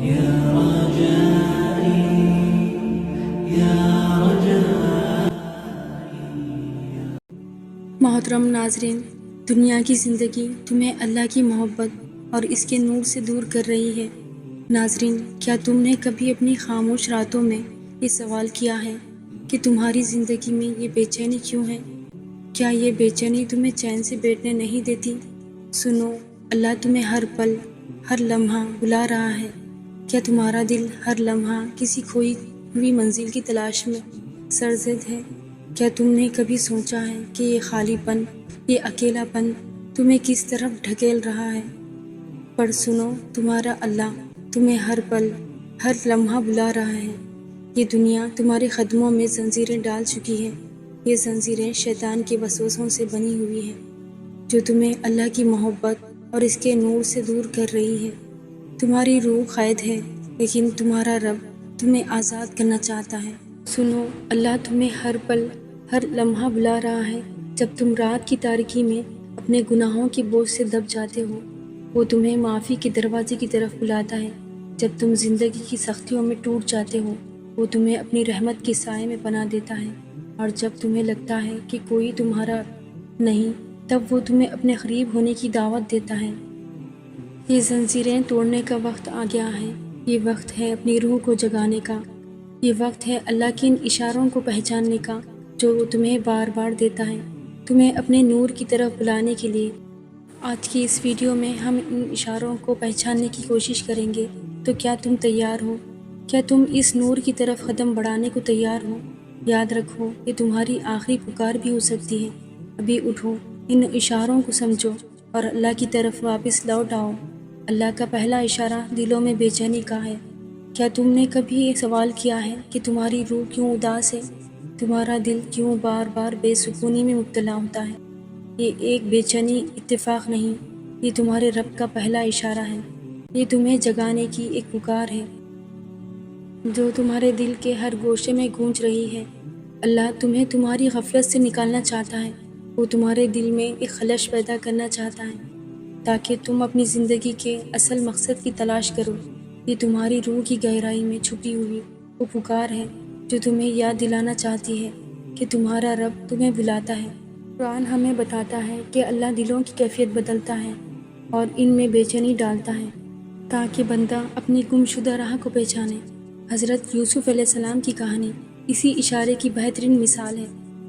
يا رجائي يا رجائي. محترم ناظرین، دنیا کی زندگی تمہیں اللہ کی محبت اور اس کے نور سے دور کر رہی ہے۔ ناظرین، کیا تم نے کبھی اپنی خاموش راتوں میں یہ سوال کیا ہے کہ تمہاری زندگی میں یہ بے چینی کیوں ہے؟ کیا یہ بے چینی تمہیں چین سے بیٹھنے نہیں دیتی؟ سنو، اللہ تمہیں ہر پل، ہر لمحہ بلا رہا ہے۔ کیا تمہارا دل ہر لمحہ کسی کھوئی ہوئی منزل کی تلاش میں سرزد ہے؟ کیا تم نے کبھی سوچا ہے کہ یہ خالی پن، یہ اکیلا پن تمہیں کس طرف ڈھکیل رہا ہے؟ پر سنو، تمہارا اللہ تمہیں ہر پل، ہر لمحہ بلا رہا ہے۔ یہ دنیا تمہارے قدموں میں زنجیریں ڈال چکی ہے۔ یہ زنجیریں شیطان کے وسوسوں سے بنی ہوئی ہیں، جو تمہیں اللہ کی محبت اور اس کے نور سے دور کر رہی ہے۔ تمہاری روح قید ہے، لیکن تمہارا رب تمہیں آزاد کرنا چاہتا ہے۔ سنو، اللہ تمہیں ہر پل، ہر لمحہ بلا رہا ہے۔ جب تم رات کی تاریکی میں اپنے گناہوں کے بوجھ سے دب جاتے ہو، وہ تمہیں معافی کے دروازے کی طرف بلاتا ہے۔ جب تم زندگی کی سختیوں میں ٹوٹ جاتے ہو، وہ تمہیں اپنی رحمت کے سائے میں پناہ دیتا ہے۔ اور جب تمہیں لگتا ہے کہ کوئی تمہارا نہیں، تب وہ تمہیں اپنے قریب ہونے کی دعوت دیتا ہے۔ یہ زنجیریں توڑنے کا وقت آ گیا ہے۔ یہ وقت ہے اپنی روح کو جگانے کا۔ یہ وقت ہے اللہ کے ان اشاروں کو پہچاننے کا جو وہ تمہیں بار بار دیتا ہے، تمہیں اپنے نور کی طرف بلانے کے لیے۔ آج کی اس ویڈیو میں ہم ان اشاروں کو پہچاننے کی کوشش کریں گے، تو کیا تم تیار ہو؟ کیا تم اس نور کی طرف قدم بڑھانے کو تیار ہو؟ یاد رکھو، یہ تمہاری آخری پکار بھی ہو سکتی ہے۔ ابھی اٹھو، ان اشاروں کو سمجھو اور اللہ کی طرف واپس لوٹ آؤ۔ اللہ کا پہلا اشارہ دلوں میں بے چینی کا ہے۔ کیا تم نے کبھی یہ سوال کیا ہے کہ تمہاری روح کیوں اداس ہے؟ تمہارا دل کیوں بار بار بے سکونی میں مبتلا ہوتا ہے؟ یہ ایک بے چینی اتفاق نہیں، یہ تمہارے رب کا پہلا اشارہ ہے۔ یہ تمہیں جگانے کی ایک پکار ہے جو تمہارے دل کے ہر گوشے میں گونج رہی ہے۔ اللہ تمہیں تمہاری غفلت سے نکالنا چاہتا ہے۔ وہ تمہارے دل میں ایک خلش پیدا کرنا چاہتا ہے تاکہ تم اپنی زندگی کے اصل مقصد کی تلاش کرو۔ یہ تمہاری روح کی گہرائی میں چھپی ہوئی وہ پکار ہے جو تمہیں یاد دلانا چاہتی ہے کہ تمہارا رب تمہیں بلاتا ہے۔ قرآن ہمیں بتاتا ہے کہ اللہ دلوں کی کیفیت بدلتا ہے اور ان میں بے چینی ڈالتا ہے تاکہ بندہ اپنی گم شدہ راہ کو پہچانے۔ حضرت یوسف علیہ السلام کی کہانی اسی اشارے کی بہترین مثال ہے۔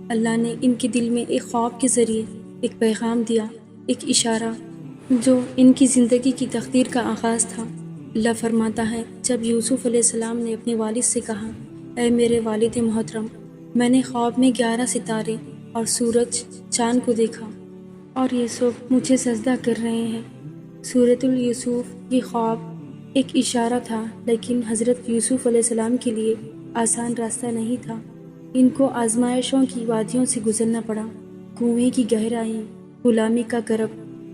اللہ نے ان کے دل میں ایک خواب کے ذریعے ایک پیغام دیا، ایک اشارہ جو ان کی زندگی کی تقدیر کا آغاز تھا۔ اللہ فرماتا ہے، جب یوسف علیہ السلام نے اپنے والد سے کہا، اے میرے والد محترم، میں نے خواب میں 11 ستارے اور سورج چاند کو دیکھا اور یہ سب مجھے سجدہ کر رہے ہیں۔ سورۃ یوسف، یہ خواب ایک اشارہ تھا، لیکن حضرت یوسف علیہ السلام کے لیے آسان راستہ نہیں تھا۔ ان کو آزمائشوں کی وادیوں سے گزرنا پڑا، کنویں کی گہرائی، غلامی کا کرب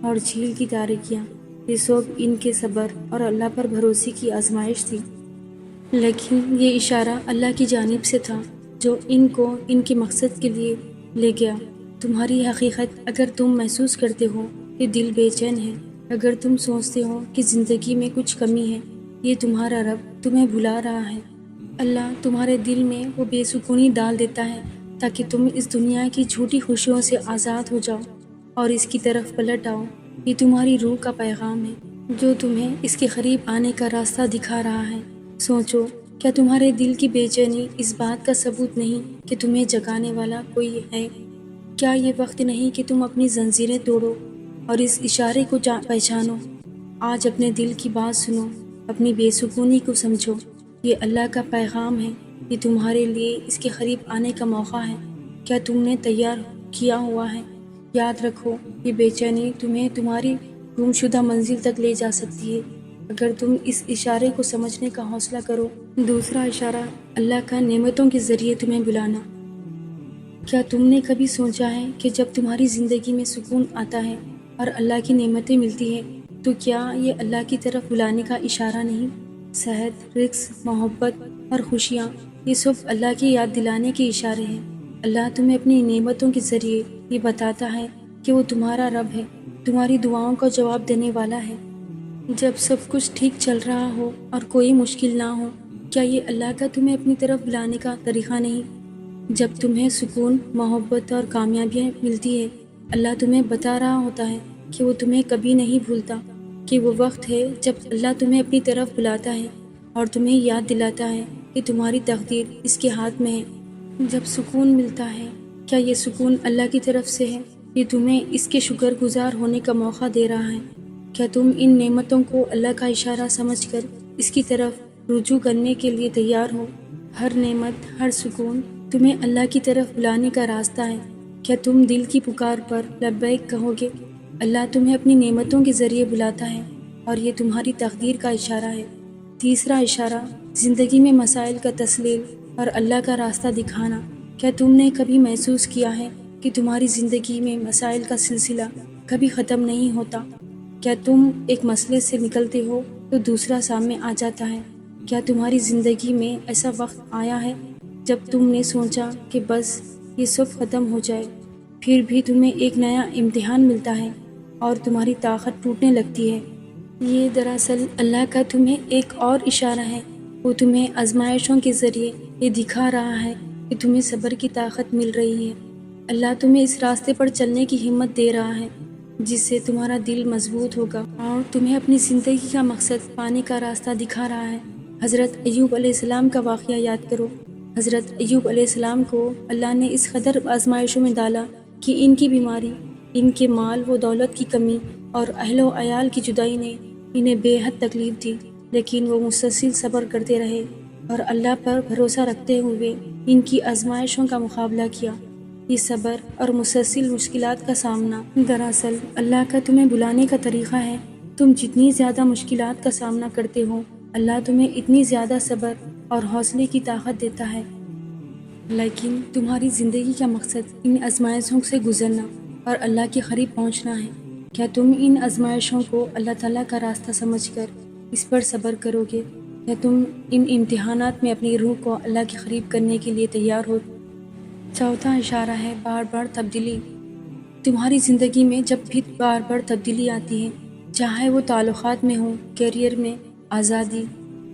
اور جھیل کی تاریکیاں۔ یہ سب ان کے صبر اور اللہ پر بھروسے کی آزمائش تھی، لیکن یہ اشارہ اللہ کی جانب سے تھا جو ان کو ان کے مقصد کے لیے لے گیا۔ تمہاری حقیقت، اگر تم محسوس کرتے ہو کہ دل بے چین ہے، اگر تم سوچتے ہو کہ زندگی میں کچھ کمی ہے، یہ تمہارا رب تمہیں بلا رہا ہے۔ اللہ تمہارے دل میں وہ بے سکونی ڈال دیتا ہے تاکہ تم اس دنیا کی جھوٹی خوشیوں سے آزاد ہو جاؤ اور اس کی طرف پلٹ آؤ۔ یہ تمہاری روح کا پیغام ہے جو تمہیں اس کے قریب آنے کا راستہ دکھا رہا ہے۔ سوچو، کیا تمہارے دل کی بے چینی اس بات کا ثبوت نہیں کہ تمہیں جگانے والا کوئی ہے؟ کیا یہ وقت نہیں کہ تم اپنی زنجیریں توڑو اور اس اشارے کو پہچانو؟ آج اپنے دل کی بات سنو، اپنی بے سکونی کو سمجھو۔ یہ اللہ کا پیغام ہے، یہ تمہارے لیے اس کے قریب آنے کا موقع ہے۔ کیا تم نے تیار کیا ہوا ہے؟ یاد رکھو، یہ بے چینی تمہیں تمہاری گم شدہ منزل تک لے جا سکتی ہے اگر تم اس اشارے کو سمجھنے کا حوصلہ کرو۔ دوسرا اشارہ، اللہ کا نعمتوں کے ذریعے تمہیں بلانا۔ کیا تم نے کبھی سوچا ہے کہ جب تمہاری زندگی میں سکون آتا ہے اور اللہ کی نعمتیں ملتی ہیں، تو کیا یہ اللہ کی طرف بلانے کا اشارہ نہیں؟ صحت، رزق، محبت اور خوشیاں، یہ سب اللہ کی یاد دلانے کے اشارے ہیں۔ اللہ تمہیں اپنی نعمتوں کے ذریعے یہ بتاتا ہے کہ وہ تمہارا رب ہے، تمہاری دعاؤں کا جواب دینے والا ہے۔ جب سب کچھ ٹھیک چل رہا ہو اور کوئی مشکل نہ ہو، کیا یہ اللہ کا تمہیں اپنی طرف بلانے کا طریقہ نہیں؟ جب تمہیں سکون، محبت اور کامیابیاں ملتی ہے، اللہ تمہیں بتا رہا ہوتا ہے کہ وہ تمہیں کبھی نہیں بھولتا، کہ وہ وقت ہے جب اللہ تمہیں اپنی طرف بلاتا ہے اور تمہیں یاد دلاتا ہے کہ تمہاری تقدیر اس کے ہاتھ میں ہے۔ جب سکون ملتا ہے، کیا یہ سکون اللہ کی طرف سے ہے؟ یہ تمہیں اس کے شکر گزار ہونے کا موقع دے رہا ہے۔ کیا تم ان نعمتوں کو اللہ کا اشارہ سمجھ کر اس کی طرف رجوع کرنے کے لیے تیار ہو؟ ہر نعمت، ہر سکون تمہیں اللہ کی طرف بلانے کا راستہ ہے۔ کیا تم دل کی پکار پر لبیک کہو گے؟ اللہ تمہیں اپنی نعمتوں کے ذریعے بلاتا ہے اور یہ تمہاری تقدیر کا اشارہ ہے۔ تیسرا اشارہ، زندگی میں مسائل کا تسلیل اور اللہ کا راستہ دکھانا۔ کیا تم نے کبھی محسوس کیا ہے کہ تمہاری زندگی میں مسائل کا سلسلہ کبھی ختم نہیں ہوتا؟ کیا تم ایک مسئلے سے نکلتے ہو تو دوسرا سامنے آ جاتا ہے؟ کیا تمہاری زندگی میں ایسا وقت آیا ہے جب تم نے سوچا کہ بس یہ سب ختم ہو جائے، پھر بھی تمہیں ایک نیا امتحان ملتا ہے اور تمہاری طاقت ٹوٹنے لگتی ہے؟ یہ دراصل اللہ کا تمہیں ایک اور اشارہ ہے۔ وہ تمہیں آزمائشوں کے ذریعے یہ دکھا رہا ہے کہ تمہیں صبر کی طاقت مل رہی ہے۔ اللہ تمہیں اس راستے پر چلنے کی ہمت دے رہا ہے جس سے تمہارا دل مضبوط ہوگا اور تمہیں اپنی زندگی کا مقصد پانے کا راستہ دکھا رہا ہے۔ حضرت ایوب علیہ السلام کا واقعہ یاد کرو۔ حضرت ایوب علیہ السلام کو اللہ نے اس قدر آزمائشوں میں ڈالا کہ ان کی بیماری، ان کے مال و دولت کی کمی اور اہل و عیال کی جدائی نے انہیں بے حد تکلیف دی، لیکن وہ مسلسل صبر کرتے رہے اور اللہ پر بھروسہ رکھتے ہوئے ان کی آزمائشوں کا مقابلہ کیا۔ یہ صبر اور مسلسل مشکلات کا سامنا دراصل اللہ کا تمہیں بلانے کا طریقہ ہے۔ تم جتنی زیادہ مشکلات کا سامنا کرتے ہو، اللہ تمہیں اتنی زیادہ صبر اور حوصلے کی طاقت دیتا ہے۔ لیکن تمہاری زندگی کا مقصد ان آزمائشوں سے گزرنا اور اللہ کے قریب پہنچنا ہے۔ کیا تم ان آزمائشوں کو اللہ تعالیٰ کا راستہ سمجھ کر اس پر صبر کرو گے؟ کیا تم ان امتحانات میں اپنی روح کو اللہ کے قریب کرنے کے لیے تیار ہو؟ چوتھا اشارہ ہے بار بار تبدیلی۔ تمہاری زندگی میں جب بھی بار بار تبدیلی آتی ہے، چاہے وہ تعلقات میں ہو، کیریئر میں، آزادی،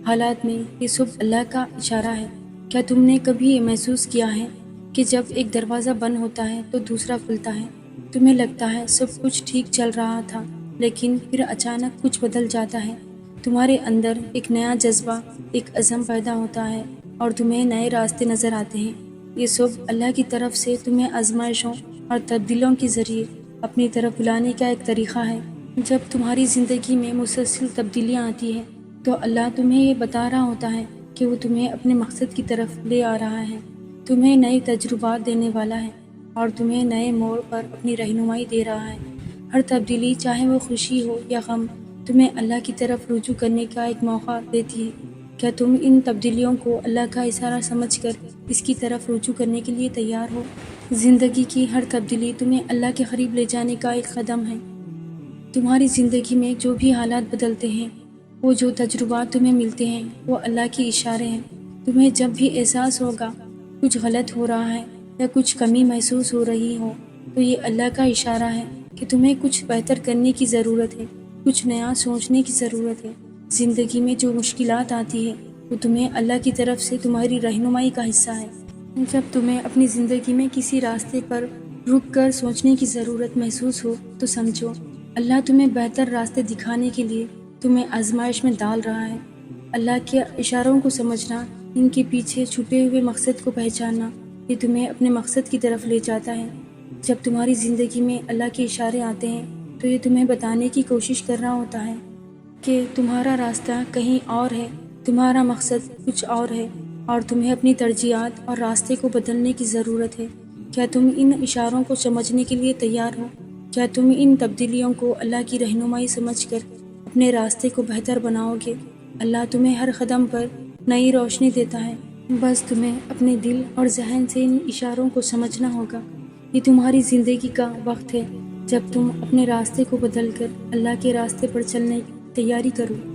حالات میں، یہ سب اللہ کا اشارہ ہے۔ کیا تم نے کبھی یہ محسوس کیا ہے کہ جب ایک دروازہ بند ہوتا ہے تو دوسرا کھلتا ہے؟ تمہیں لگتا ہے سب کچھ ٹھیک چل رہا تھا، لیکن پھر اچانک کچھ بدل جاتا ہے۔ تمہارے اندر ایک نیا جذبہ، ایک عزم پیدا ہوتا ہے اور تمہیں نئے راستے نظر آتے ہیں۔ یہ سب اللہ کی طرف سے تمہیں آزمائشوں اور تبدیلیوں کے ذریعے اپنی طرف بلانے کا ایک طریقہ ہے۔ جب تمہاری زندگی میں مسلسل تبدیلیاں آتی ہیں تو اللہ تمہیں یہ بتا رہا ہوتا ہے کہ وہ تمہیں اپنے مقصد کی طرف لے آ رہا ہے، تمہیں نئے تجربات دینے والا ہے اور تمہیں نئے موڑ پر اپنی رہنمائی دے رہا ہے۔ ہر تبدیلی، چاہے وہ خوشی ہو یا غم، تمہیں اللہ کی طرف رجوع کرنے کا ایک موقع دیتی ہے۔ کیا تم ان تبدیلیوں کو اللہ کا اشارہ سمجھ کر اس کی طرف رجوع کرنے کے لیے تیار ہو؟ زندگی کی ہر تبدیلی تمہیں اللہ کے قریب لے جانے کا ایک قدم ہے۔ تمہاری زندگی میں جو بھی حالات بدلتے ہیں، وہ جو تجربات تمہیں ملتے ہیں، وہ اللہ کے اشارے ہیں۔ تمہیں جب بھی احساس ہوگا کچھ غلط ہو رہا ہے یا کچھ کمی محسوس ہو رہی ہو، تو یہ اللہ کا اشارہ ہے کہ تمہیں کچھ بہتر کرنے کی ضرورت ہے، کچھ نیا سوچنے کی ضرورت ہے۔ زندگی میں جو مشکلات آتی ہے، وہ تمہیں اللہ کی طرف سے تمہاری رہنمائی کا حصہ ہے۔ جب تمہیں اپنی زندگی میں کسی راستے پر رک کر سوچنے کی ضرورت محسوس ہو تو سمجھو اللہ تمہیں بہتر راستے دکھانے کے لیے تمہیں آزمائش میں ڈال رہا ہے۔ اللہ کے اشاروں کو سمجھنا، ان کے پیچھے چھپے ہوئے مقصد کو پہچاننا، یہ تمہیں اپنے مقصد کی طرف لے جاتا ہے۔ جب تمہاری زندگی میں اللہ کے اشارے آتے ہیں تو یہ تمہیں بتانے کی کوشش کر رہا ہوتا ہے کہ تمہارا راستہ کہیں اور ہے، تمہارا مقصد کچھ اور ہے اور تمہیں اپنی ترجیحات اور راستے کو بدلنے کی ضرورت ہے۔ کیا تم ان اشاروں کو سمجھنے کے لیے تیار ہو؟ کیا تم ان تبدیلیوں کو اللہ کی رہنمائی سمجھ کر اپنے راستے کو بہتر بناؤ گے؟ اللہ تمہیں ہر قدم پر نئی روشنی دیتا ہے، بس تمہیں اپنے دل اور ذہن سے ان اشاروں کو سمجھنا ہوگا۔ یہ تمہاری زندگی کا وقت ہے جب تم اپنے راستے کو بدل کر اللہ کے راستے پر چلنے کی تیاری کرو۔